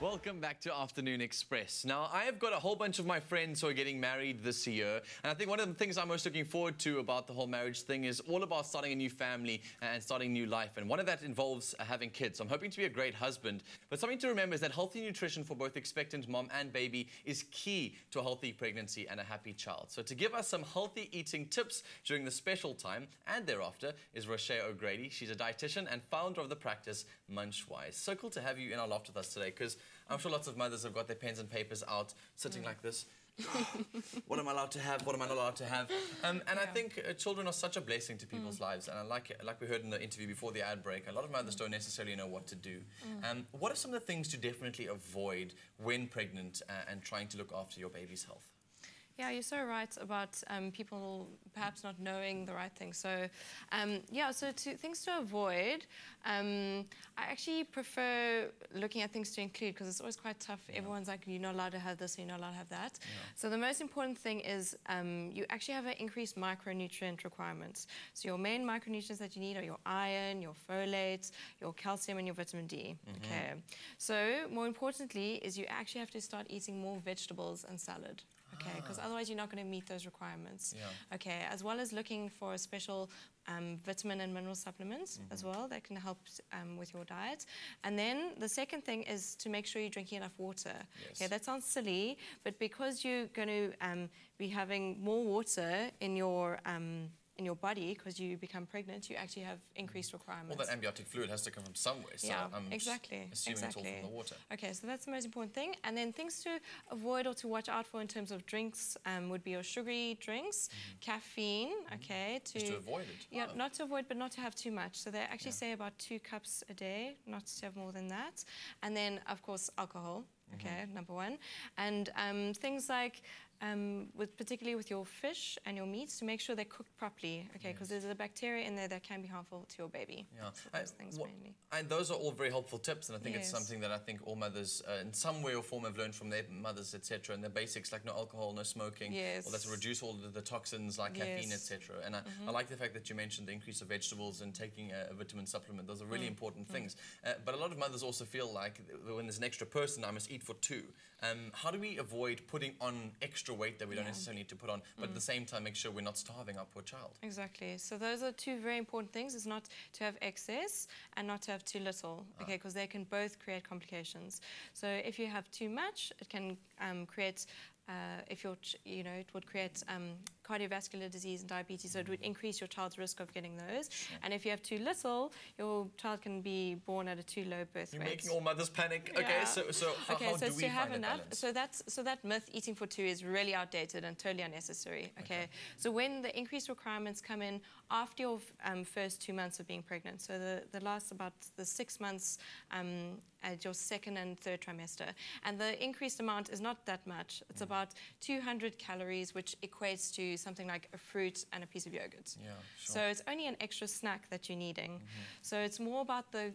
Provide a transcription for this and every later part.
Welcome back to Afternoon Express. Now, I have got a whole bunch of my friends who are getting married this year, and I think one of the things I'm most looking forward to about the whole marriage thing is all about starting a new family and starting new life, and one of that involves having kids. So I'm hoping to be a great husband, but something to remember is that healthy nutrition for both expectant mom and baby is key to a healthy pregnancy and a happy child. So to give us some healthy eating tips during the special time and thereafter is Rochez O'Grady. She's a dietitian and founder of the practice Munchwise. So cool to have you in our loft with us today, because I'm sure lots of mothers have got their pens and papers out, sitting like this. What am I allowed to have? What am I not allowed to have? I think children are such a blessing to people's lives. And like we heard in the interview before the ad break, a lot of mothers don't necessarily know what to do. What are some of the things to definitely avoid when pregnant and trying to look after your baby's health? Yeah, you're so right about people perhaps not knowing the right thing. So, things to avoid, I actually prefer looking at things to include, because it's always quite tough. Yeah. Everyone's like, you're not allowed to have this, you're not allowed to have that. Yeah. So the most important thing is you actually have an increased micronutrient requirements. So your main micronutrients that you need are your iron, your folate, your calcium, and your vitamin D. Okay. So more importantly is you actually have to start eating more vegetables and salad. Okay, because otherwise you're not going to meet those requirements. Yeah. Okay, as well as looking for a special vitamin and mineral supplements as well that can help with your diet. And then the second thing is to make sure you're drinking enough water. Yes. Okay, that sounds silly, but because you're going to be having more water in your body because you become pregnant, you actually have increased requirements. Well, that amniotic fluid has to come from somewhere, so yeah, I'm assuming it's all from the water. Okay, so that's the most important thing. And then things to avoid or to watch out for in terms of drinks would be your sugary drinks, caffeine, okay. Just to avoid it? Yeah, not to avoid, but not to have too much. So they actually say about 2 cups a day, not to have more than that. And then, of course, alcohol. Okay, number one. And things like, particularly with your fish and your meats, to make sure they're cooked properly, okay, because there's a bacteria in there that can be harmful to your baby. Yeah. So those things mainly. And those are all very helpful tips, and I think it's something that I think all mothers in some way or form have learned from their mothers, etc., and the basics like no alcohol, no smoking, or that's to reduce all the toxins like caffeine, etc. And I like the fact that you mentioned the increase of vegetables and taking a vitamin supplement. Those are really important things. But a lot of mothers also feel like when there's an extra person, I must eat for 2. How do we avoid putting on extra weight that we don't necessarily need to put on, but at the same time make sure we're not starving our poor child? Exactly. So those are 2 very important things, is not to have excess and not to have too little, okay, because they can both create complications. So if you have too much, it can create it would create cardiovascular disease and diabetes, so it would increase your child's risk of getting those. Sure. And if you have too little, your child can be born at a too low birth rate. You're making all mothers panic. Yeah. Okay, so how do we find enough? So that myth, eating for 2, is really outdated and totally unnecessary. Okay. So when the increased requirements come in after your first 2 months of being pregnant, so the last about the 6 months at your 2nd and 3rd trimester, and the increased amount is not that much. It's about 200 calories, which equates to something like a fruit and a piece of yogurt. Yeah, sure. So it's only an extra snack that you're needing. So it's more about the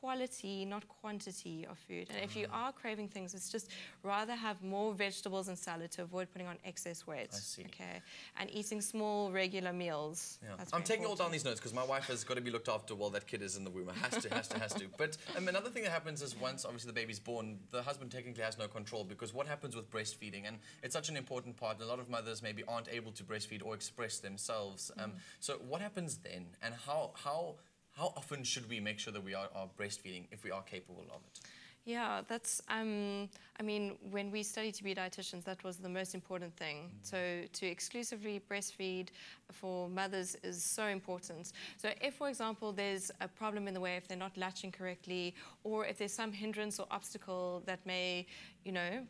quality, not quantity of food. And if you are craving things, it's just rather have more vegetables and salad to avoid putting on excess weight. I see. Okay, and eating small, regular meals. Yeah. I'm taking all down these notes because my wife has got to be looked after while that kid is in the womb. Has to. But another thing that happens is once, obviously, the baby's born, the husband technically has no control, because what happens with breastfeeding, and it's such an important part, and a lot of mothers maybe aren't able to breastfeed or express themselves. So what happens then, and how often should we make sure that we are breastfeeding if we are capable of it? Yeah, that's, I mean, when we studied to be dietitians, that was the most important thing. So to exclusively breastfeed for mothers is so important. So if, for example, there's a problem in the way, if they're not latching correctly, or if there's some hindrance or obstacle that may,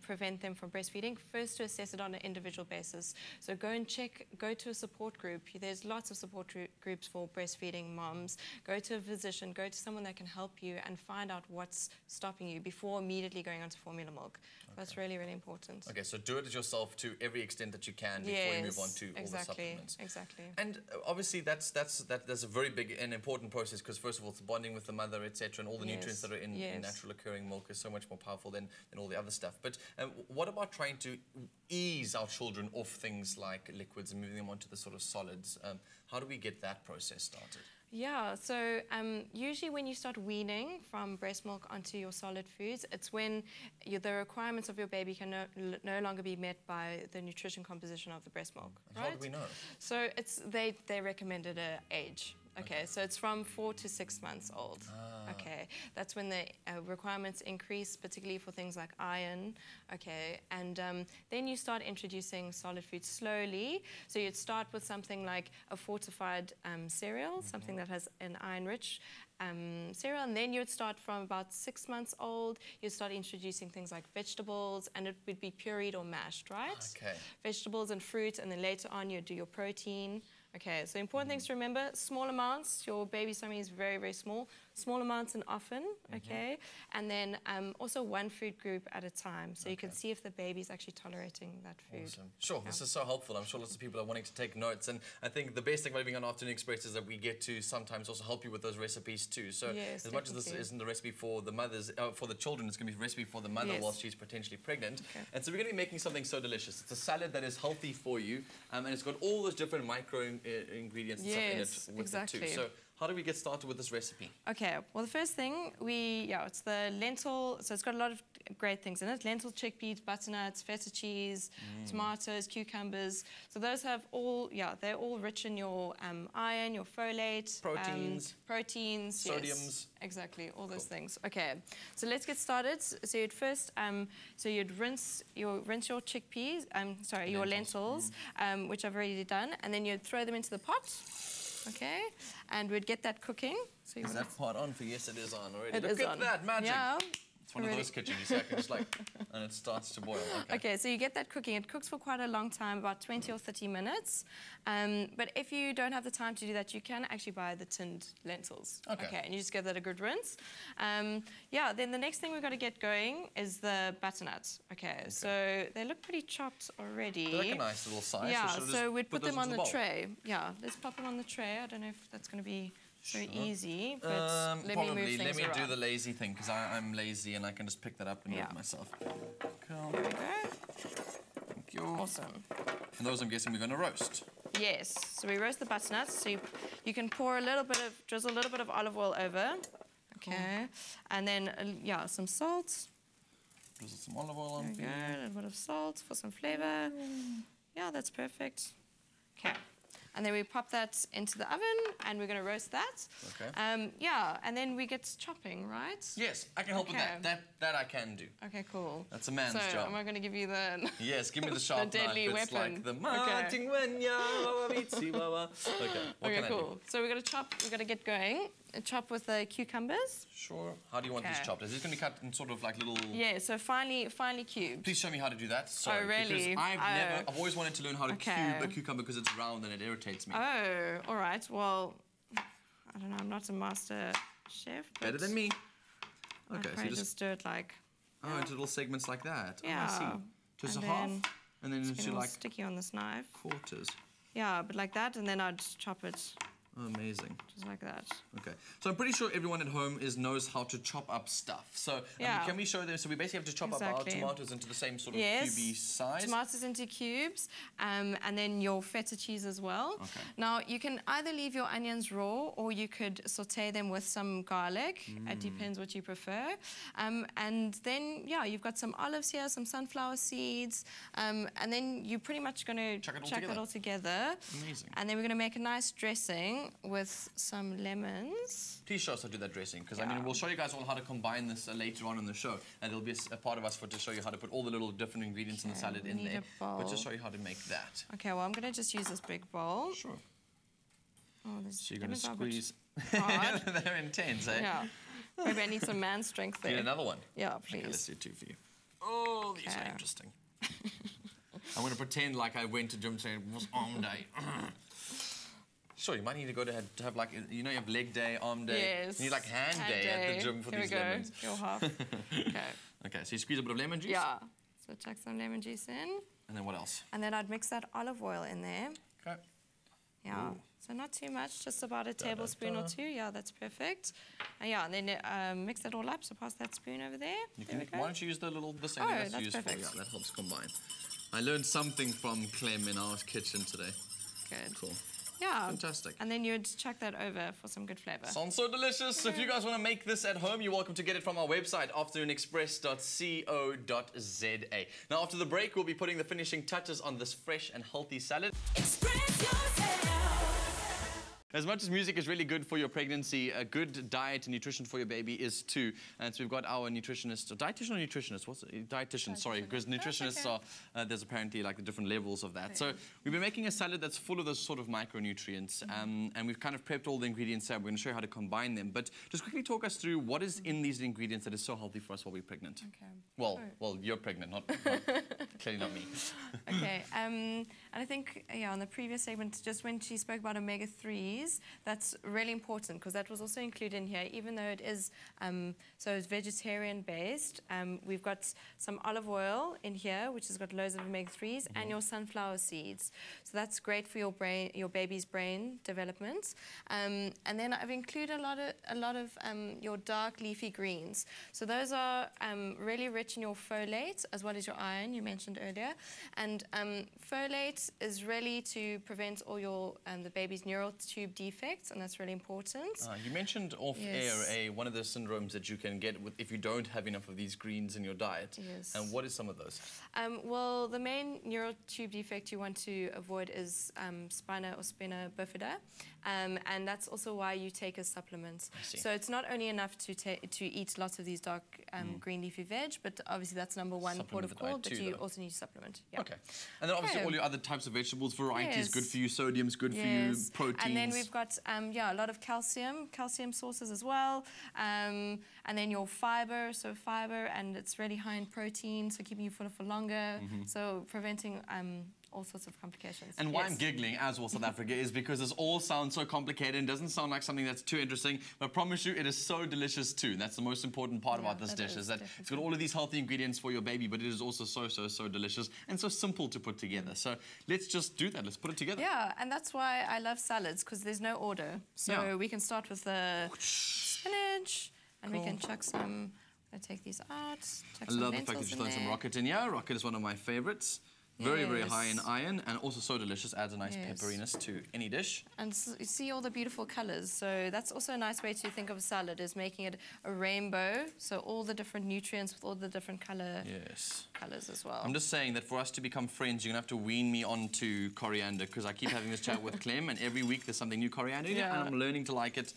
prevent them from breastfeeding, first to assess it on an individual basis. So go and go to a support group. There's lots of support groups for breastfeeding moms. Go to a physician, go to someone that can help you and find out what's stopping you before immediately going on to formula milk. Okay. That's really, really important. Okay, so do it yourself to every extent that you can before you move on to all the supplements. Exactly. And obviously that's a very big and important process, because first of all it's bonding with the mother, etc., and all the nutrients that are in natural occurring milk is so much more powerful than all the other stuff. But what about trying to ease our children off things like liquids and moving them onto the sort of solids? How do we get that process started? Yeah, so usually when you start weaning from breast milk onto your solid foods, it's when the requirements of your baby can no longer be met by the nutrition composition of the breast milk. And how do we know? So they recommended an age. Okay, so it's from 4 to 6 months old. Okay, that's when the requirements increase, particularly for things like iron. Okay, and then you start introducing solid foods slowly. So you'd start with something like a fortified cereal, something that has an iron-rich cereal, and then you'd start from about 6 months old. You'd start introducing things like vegetables, and it would be pureed or mashed, right? Okay. Vegetables and fruit, and then later on you'd do your protein. Okay, so important things to remember, small amounts, your baby's tummy is very, very small, small amounts and often, okay? And then also one food group at a time, so you can see if the baby's actually tolerating that food. Awesome. Sure, this is so helpful. I'm sure lots of people are wanting to take notes, and I think the best thing about being on Afternoon Express is that we get to sometimes also help you with those recipes too. So yes, as much as this isn't the recipe for the mothers, for the children, it's going to be a recipe for the mother whilst she's potentially pregnant. And so we're going to be making something so delicious. It's a salad that is healthy for you, and it's got all those different micro ingredients and stuff in it with it too. So how do we get started with this recipe? Okay, well the first thing, it's the lentil, so it's got a lot of great things in it. Lentil, chickpeas, butternuts, feta cheese, tomatoes, cucumbers. So those have all, they're all rich in your iron, your folate. Proteins. Sodiums. Yes, exactly, all those things. Okay, so let's get started. So you'd first, you'd rinse your chickpeas, your lentils, which I've already done, and then you'd throw them into the pot. Okay, and we'd get that cooking. So is that pot on for you? Yes, it is on already. Look at that magic. Yeah. It's one of those kitchens, you see, I can just and it starts to boil. Okay, so you get that cooking. It cooks for quite a long time, about 20 or 30 minutes. But if you don't have the time to do that, you can actually buy the tinned lentils. Okay, and you just give that a good rinse. Then the next thing we've got to get going is the butternut. Okay, so they look pretty chopped already. They're like a nice little size. Yeah, so we'd put them on the tray. Yeah, let's pop them on the tray. I don't know if that's going to be very easy, but let me move things around. Let me do the lazy thing, because I'm lazy and I can just pick that up and do it myself. Cool. There we go. Thank you. Awesome. And those I'm guessing we're going to roast. Yes. So we roast the butternuts. So you can pour drizzle a little bit of olive oil over. Okay. And then, some salt. Drizzle some olive oil on. There we go. A little bit of salt for some flavor. Yeah, that's perfect. Okay. And then we pop that into the oven, and we're going to roast that. Okay. And then we get chopping, right? Yes, I can help with that. That I can do. Okay, cool. That's a man's job. So am I going to give you the... Yes, give me the sharp the deadly knife. It's weapon. like the marching when Okay, cool. So we're going to chop, we're going to get going. Chop with the cucumbers. Sure. How do you want this chopped? Is this going to be cut in sort of like little... Yeah, so finely cubed. Please show me how to do that. Sorry. Oh, really? Because I've always wanted to learn how to cube a cucumber because it's round and it irritates me. Oh, all right. Well, I don't know. I'm not a master chef. Better than me. Okay, so just do it like... Oh, into little segments like that. Yeah. Oh, I see. Just a half, and then into like... sticky on this knife. Quarters. Yeah, but like that, and then I'd chop it. Oh, amazing. Just like that. Okay. So I'm pretty sure everyone at home knows how to chop up stuff. So can we show them? So we basically have to chop up our tomatoes into the same sort of cubey size. Tomatoes into cubes, and then your feta cheese as well. Okay. Now, you can either leave your onions raw, or you could saute them with some garlic. It depends what you prefer. And then, you've got some olives here, some sunflower seeds, and then you're pretty much going to chuck it all together. Amazing. And then we're going to make a nice dressing with some lemons. Please show us how to do that dressing, because I mean, we'll show you guys all how to combine this later on in the show, and there'll be a part of us to show you how to put all the little different ingredients in the salad in there. But just show you how to make that. Okay, well, I'm going to just use this big bowl. Sure. Oh, so you're going to squeeze. They're intense, eh? Yeah. Maybe I need some man strength there. Need another one? Yeah, please. Okay, let's do two for you. Oh, these are interesting. I'm going to pretend like I went to gym saying it was arm day. Sure, you might need to go to have like, you have leg day, arm day. Yes. You need like hand day at the gym for these lemons. Your half. Okay. Okay, so you squeeze a bit of lemon juice? Yeah. So chuck some lemon juice in. And then what else? And then I'd mix that olive oil in there. Okay. Yeah. Ooh. So not too much, just about a tablespoon or two. Yeah, that's perfect. And then mix that all up. So pass that spoon over there. Why don't you use the little this thing that's useful? Yeah, that helps combine. I learned something from Clem in our kitchen today. Good. Cool. Yeah. Fantastic. And then you'd chuck that over for some good flavor. Sounds so delicious. So if you guys want to make this at home, you're welcome to get it from our website, afternoonexpress.co.za. Now, after the break, we'll be putting the finishing touches on this fresh and healthy salad. Express yourself. As much as music is really good for your pregnancy, a good diet and nutrition for your baby is too. And so we've got our nutritionist, or dietitian or nutritionist? What's it? Dietitian, sorry, because nutritionists are, there's apparently like the different levels of that. So we've been making a salad that's full of those sort of micronutrients. And we've kind of prepped all the ingredients there. We're going to show you how to combine them. But just quickly talk us through what is in these ingredients that is so healthy for us while we're pregnant. Okay. Well, you're pregnant, not clearly not me. Okay. And I think, on the previous segment, just when she spoke about omega-3s, that's really important because that was also included in here, even though it is, so it's vegetarian-based. We've got some olive oil in here, which has got loads of omega-3s, and your sunflower seeds. So that's great for your brain, your baby's brain development. And then I've included a lot of your dark leafy greens. So those are really rich in your folate as well as your iron, you mentioned earlier. And folate is really to prevent all your the baby's neural tube defects, and that's really important. You mentioned off-air one of the syndromes that you can get if you don't have enough of these greens in your diet. Yes. And what is some of those? Well, the main neural tube defect you want to avoid is spina or spina bifida, and that's also why you take a supplement. So it's not only enough to eat lots of these dark green leafy veg, but obviously that's number one port of call, but you also need to supplement. Yeah. Okay. And then obviously all your other types of vegetables, variety is good for you, sodium's good for you, proteins. And then we've got a lot of calcium sources as well, and then your fiber, and it's really high in protein, so keeping you full for longer, so preventing all sorts of complications. And why I'm giggling, as well, South Africa, is because this all sounds so complicated and doesn't sound like something that's too interesting, but I promise you it is so delicious too. And that's the most important part about this dish, is that it's got all of these healthy ingredients for your baby, but it is also so delicious and so simple to put together. So let's just do that. Let's put it together. Yeah, and that's why I love salads, because there's no order. So we can start with the spinach, and we can chuck some, I'll take these out, chuck some lentils in there. I love the fact that you're throwing some rocket in here. Rocket is one of my favorites. Very high in iron, and also so delicious, adds a nice pepperiness to any dish. And so you see all the beautiful colours, so that's also a nice way to think of a salad, is making it a rainbow, so all the different nutrients with all the different colours as well. I'm just saying that for us to become friends, you're going to have to wean me onto coriander, because I keep having this chat with Clem, and every week there's something new coriander in it, and I'm learning to like it.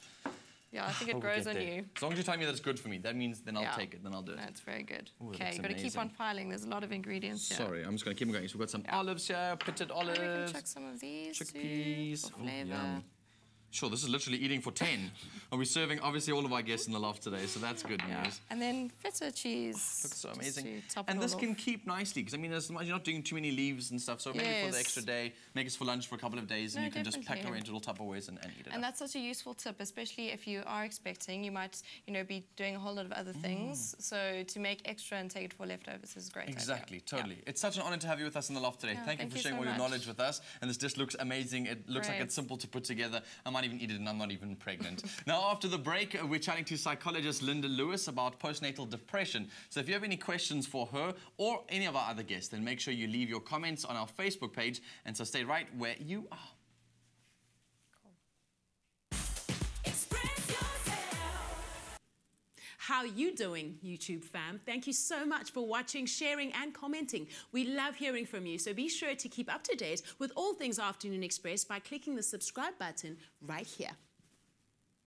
Yeah, I think it grows on you. As long as you tell me that it's good for me, that means then I'll take it, then I'll do it. That's very good. Ooh, okay, you've got to keep on piling. There's a lot of ingredients here. Sorry, I'm just going to keep on going. So we've got some olives here, pitted olives. And we can chuck some of these chickpeas. for flavour. Yum. Sure, this is literally eating for 10. And we're serving, obviously, all of our guests in the loft today, so that's good news. And then feta cheese. Looks so amazing. And this can keep nicely, because, I mean, you're not doing too many leaves and stuff, so maybe for the extra day, make us for lunch for a couple of days, and you can just pack away into little Tupperwares and eat it. And that's such a useful tip, especially if you are expecting. You might, be doing a whole lot of other things. So to make extra and take it for leftovers is great. Exactly, totally. It's such an honor to have you with us in the loft today. Thank you for sharing all your knowledge with us. And this dish looks amazing. It looks like it's simple to put together. I might even eat it, and I'm not even pregnant. Now, after the break, we're chatting to psychologist Linda Lewis about postnatal depression. So if you have any questions for her or any of our other guests, then make sure you leave your comments on our Facebook page, and so stay right where you are. How you doing, YouTube fam? Thank you so much for watching, sharing and commenting. We love hearing from you, so be sure to keep up to date with all things Afternoon Express by clicking the subscribe button right here.